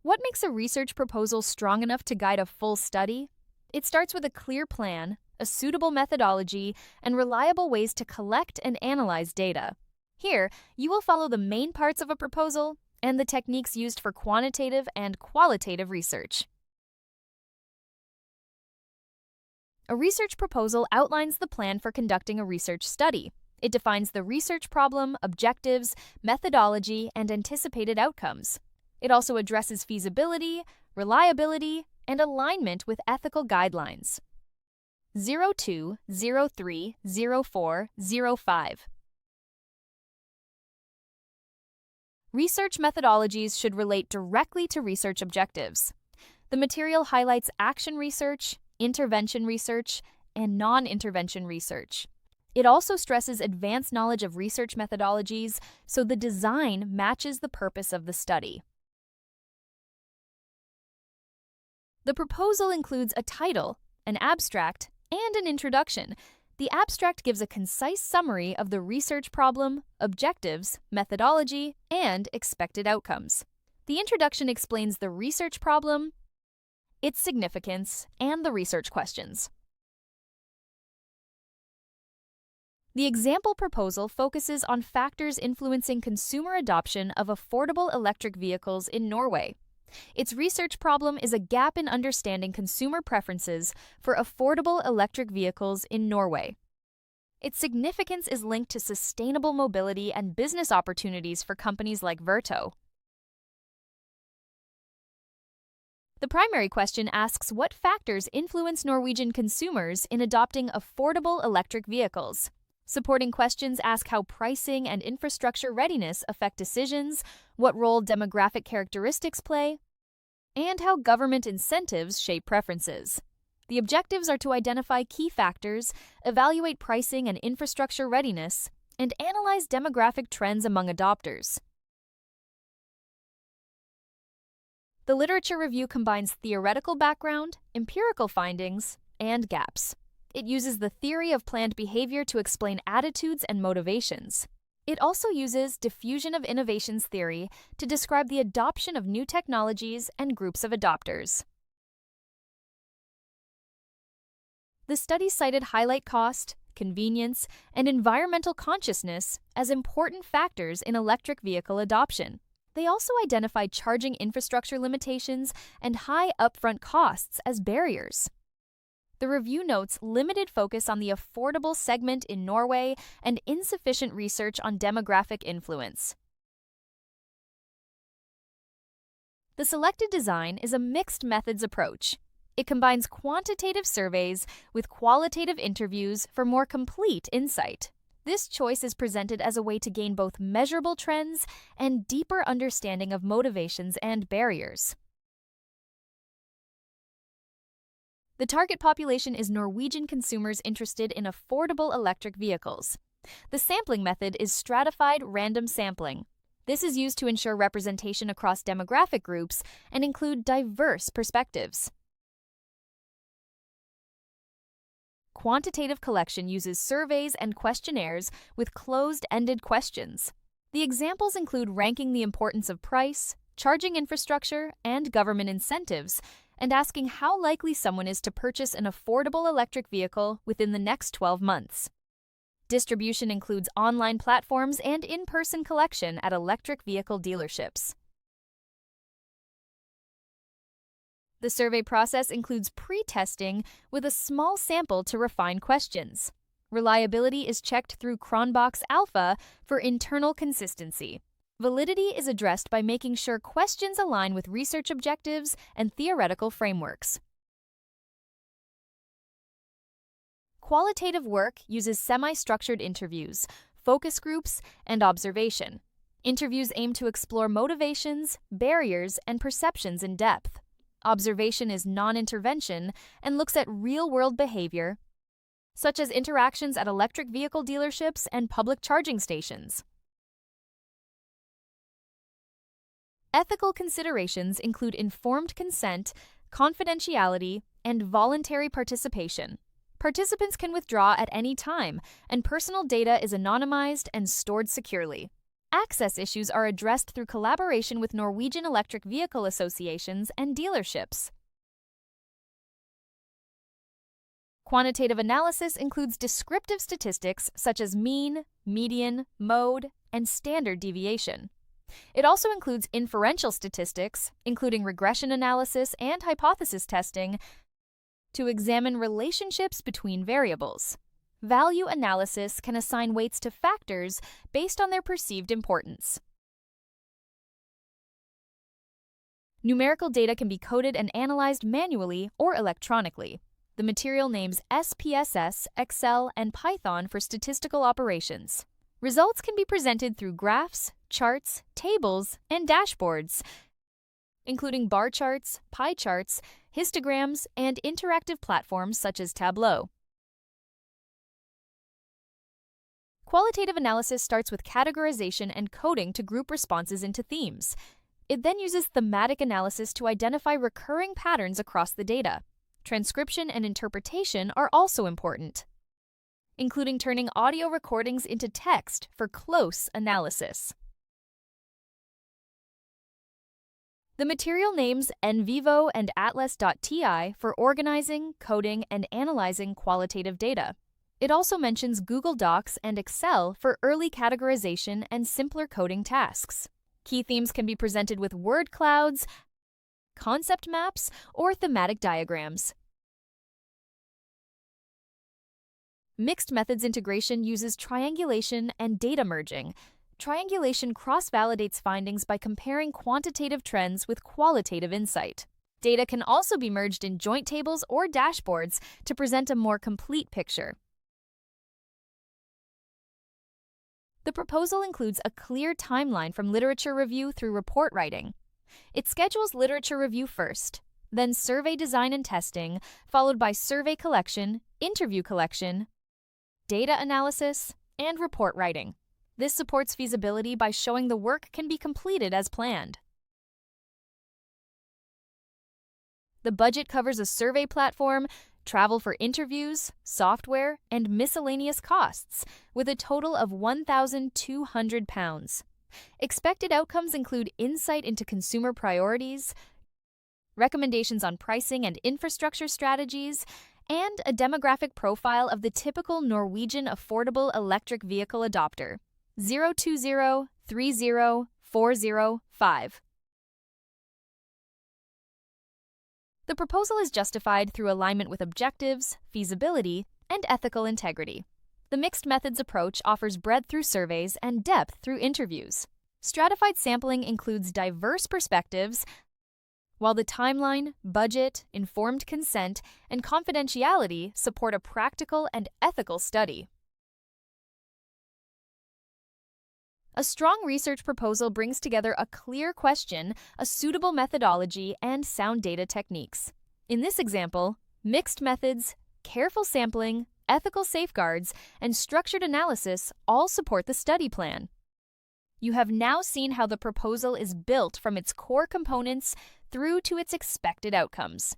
What makes a research proposal strong enough to guide a full study? It starts with a clear plan, a suitable methodology, and reliable ways to collect and analyze data. Here, you will follow the main parts of a proposal and the techniques used for quantitative and qualitative research. A research proposal outlines the plan for conducting a research study. It defines the research problem, objectives, methodology, and anticipated outcomes. It also addresses feasibility, reliability, and alignment with ethical guidelines. 02, 03, 04, 05. Research methodologies should relate directly to research objectives. The material highlights action research, intervention research, and non-intervention research. It also stresses advanced knowledge of research methodologies so the design matches the purpose of the study. The proposal includes a title, an abstract, and an introduction. The abstract gives a concise summary of the research problem, objectives, methodology, and expected outcomes. The introduction explains the research problem, its significance, and the research questions. The example proposal focuses on factors influencing consumer adoption of affordable electric vehicles in Norway. Its research problem is a gap in understanding consumer preferences for affordable electric vehicles in Norway. Its significance is linked to sustainable mobility and business opportunities for companies like Verto. The primary question asks what factors influence Norwegian consumers in adopting affordable electric vehicles. Supporting questions ask how pricing and infrastructure readiness affect decisions, what role demographic characteristics play, and how government incentives shape preferences. The objectives are to identify key factors, evaluate pricing and infrastructure readiness, and analyze demographic trends among adopters. The literature review combines theoretical background, empirical findings, and gaps. It uses the theory of planned behavior to explain attitudes and motivations. It also uses diffusion of innovations theory to describe the adoption of new technologies and groups of adopters. The study cited highlight cost, convenience, and environmental consciousness as important factors in electric vehicle adoption. They also identified charging infrastructure limitations and high upfront costs as barriers. The review notes limited focus on the affordable segment in Norway and insufficient research on demographic influence. The selected design is a mixed methods approach. It combines quantitative surveys with qualitative interviews for more complete insight. This choice is presented as a way to gain both measurable trends and deeper understanding of motivations and barriers. The target population is Norwegian consumers interested in affordable electric vehicles. The sampling method is stratified random sampling. This is used to ensure representation across demographic groups and include diverse perspectives. Quantitative collection uses surveys and questionnaires with closed-ended questions. The examples include ranking the importance of price, charging infrastructure, and government incentives, and asking how likely someone is to purchase an affordable electric vehicle within the next 12 months. Distribution includes online platforms and in-person collection at electric vehicle dealerships. The survey process includes pre-testing with a small sample to refine questions. Reliability is checked through Cronbach's Alpha for internal consistency. Validity is addressed by making sure questions align with research objectives and theoretical frameworks. Qualitative work uses semi-structured interviews, focus groups, and observation. Interviews aim to explore motivations, barriers, and perceptions in depth. Observation is non-intervention and looks at real-world behavior, such as interactions at electric vehicle dealerships and public charging stations. Ethical considerations include informed consent, confidentiality, and voluntary participation. Participants can withdraw at any time, and personal data is anonymized and stored securely. Access issues are addressed through collaboration with Norwegian electric vehicle associations and dealerships. Quantitative analysis includes descriptive statistics such as mean, median, mode, and standard deviation. It also includes inferential statistics, including regression analysis and hypothesis testing, to examine relationships between variables. Value analysis can assign weights to factors based on their perceived importance. Numerical data can be coded and analyzed manually or electronically. The material names SPSS, Excel, and Python for statistical operations. Results can be presented through graphs, charts, tables, and dashboards, including bar charts, pie charts, histograms, and interactive platforms such as Tableau. Qualitative analysis starts with categorization and coding to group responses into themes. It then uses thematic analysis to identify recurring patterns across the data. Transcription and interpretation are also important, including turning audio recordings into text for close analysis. The material names NVivo and Atlas.ti for organizing, coding, and analyzing qualitative data. It also mentions Google Docs and Excel for early categorization and simpler coding tasks. Key themes can be presented with word clouds, concept maps, or thematic diagrams. Mixed methods integration uses triangulation and data merging. Triangulation cross-validates findings by comparing quantitative trends with qualitative insight. Data can also be merged in joint tables or dashboards to present a more complete picture. The proposal includes a clear timeline from literature review through report writing. It schedules literature review first, then survey design and testing, followed by survey collection, interview collection, data analysis, and report writing. This supports feasibility by showing the work can be completed as planned. The budget covers a survey platform, travel for interviews, software, and miscellaneous costs, with a total of £1,200. Expected outcomes include insight into consumer priorities, recommendations on pricing and infrastructure strategies, and a demographic profile of the typical Norwegian affordable electric vehicle adopter, 020-30405. The proposal is justified through alignment with objectives, feasibility, and ethical integrity. The mixed methods approach offers breadth through surveys and depth through interviews. Stratified sampling includes diverse perspectives, while the timeline, budget, informed consent, and confidentiality support a practical and ethical study. A strong research proposal brings together a clear question, a suitable methodology, and sound data techniques. In this example, mixed methods, careful sampling, ethical safeguards, and structured analysis all support the study plan. You have now seen how the proposal is built from its core components through to its expected outcomes.